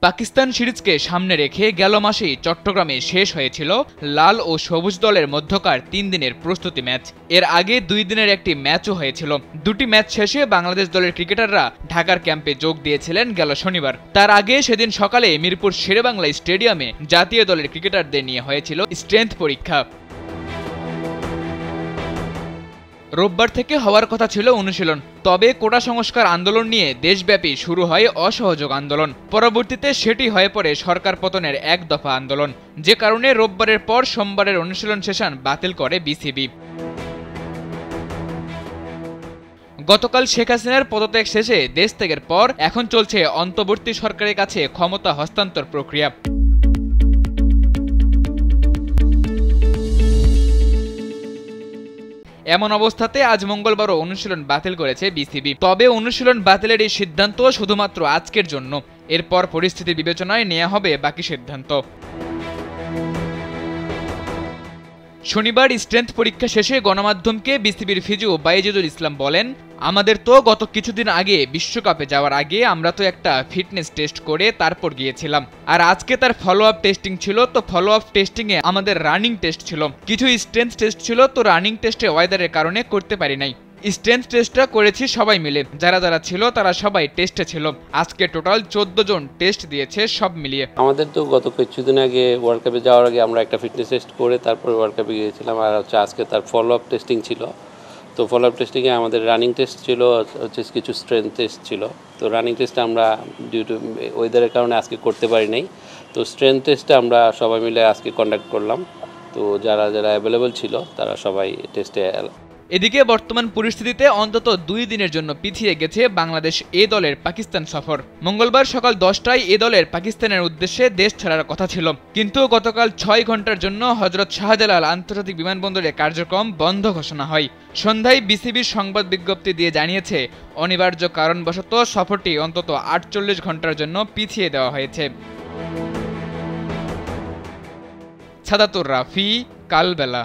পাকিস্তান সিরিজকে সামনে রেখে গেল মাসেই চট্টগ্রামে শেষ হয়েছিল লাল ও সবুজ দলের মধ্যকার 3 দিনের প্রস্তুতি ম্যাচ। এর আগে 2 দিনের একটি ম্যাচও হয়েছিল। দুটি ম্যাচ শেষে বাংলাদেশ দলের ক্রিকেটাররা ঢাকার ক্যাম্পে যোগ দিয়েছিলেন গেল শনিবার। তার আগে সেদিন সকালে মিরপুর শেরেবাংলা স্টেডিয়ামে জাতীয় দলের ক্রিকেটারদের নিয়ে হয়েছিল স্ট্রেংথ পরীক্ষা। রোববার থেকে হওয়ার কথা ছিল অনুশীলন, তবে কোটা সংস্কার আন্দোলন নিয়ে দেশব্যাপী শুরু হয় অসহযোগ আন্দোলন। পরবর্তীতে সেটি হয়ে পড়ে সরকার পতনের এক দফা আন্দোলন, যে কারণে রোববারের পর সোমবারের অনুশীলন সেশন বাতিল করে বিসিবি। গতকাল শেখ হাসিনার পদত্যাগ শেষে দেশ ত্যাগের পর এখন চলছে অন্তর্বর্তী সরকারের কাছে ক্ষমতা হস্তান্তর প্রক্রিয়া। এমন অবস্থাতে আজ মঙ্গলবারও অনুশীলন বাতিল করেছে বিসিবি। তবে অনুশীলন বাতিলের এই সিদ্ধান্ত শুধুমাত্র আজকের জন্য। এরপর পরিস্থিতি বিবেচনায় নেওয়া হবে বাকি সিদ্ধান্ত। শনিবার স্ট্রেংথ পরীক্ষা শেষে গণমাধ্যমকে বিসিবির ফিজিও বাইজিদুল ইসলাম বলেন, আমাদের তো গত কিছুদিন আগে বিশ্বকাপে যাওয়ার আগে আমরা তো একটা ফিটনেস টেস্ট করে তারপর গিয়েছিলাম, আর আজকে তার ফলো আপ টেস্টিং ছিল। তো ফলো আপ টেস্টিংয়ে আমাদের রানিং টেস্ট ছিল, কিছু স্ট্রেংথ টেস্ট ছিল। তো রানিং টেস্টে ওয়েদারের কারণে করতে পারি নাই। স্ট্রেংথ টেস্টটা করেছি সবাই মিলে, যারা যারা ছিল তারা সবাই টেস্টে ছিল। আজকে টোটাল 14 জন টেস্ট দিয়েছে সব মিলিয়ে। আমাদের তো গত কিছুদিন আগে ওয়ার্ল্ড কাপে যাওয়ার আগে আমরা একটা ফিটনেস টেস্ট করে তারপরে ওয়ার্ল্ড কাপে গিয়েছিলাম, আর আজকে তার ফলো আপ টেস্টিং ছিল। তো ফলো আপ টেস্টিংয়ে আমাদের রানিং টেস্ট ছিল, কিছু স্ট্রেংথ টেস্ট ছিল। তো রানিং টেস্টটা আমরা ডিউ টু ওয়েদারের কারণে আজকে করতে পারি নাই। তো স্ট্রেংথ টেস্টটা আমরা সবাই মিলে আজকে কন্ডাক্ট করলাম। তো যারা যারা অ্যাভেলেবল ছিল তারা সবাই টেস্টে। এদিকে বর্তমান পরিস্থিতিতে অন্তত 2 দিনের জন্য পিছিয়ে গেছে বাংলাদেশ এ দলের পাকিস্তান সফর। মঙ্গলবার সকাল 10টায় এ দলের পাকিস্তানের উদ্দেশ্যে দেশ ছাড়ার কথা ছিল, কিন্তু গতকাল 6 ঘন্টার জন্য হযরত শাহজালাল আন্তর্জাতিক বিমানবন্দরে কার্যক্রম বন্ধ ঘোষণা হয়। সন্ধ্যায় বিসিবির সংবাদ বিজ্ঞপ্তি দিয়ে জানিয়েছে, অনিবার্য কারণবশত সফরটি অন্তত 48 ঘন্টার জন্য পিছিয়ে দেওয়া হয়েছে। সাদাতুর রাফি, কালবেলা।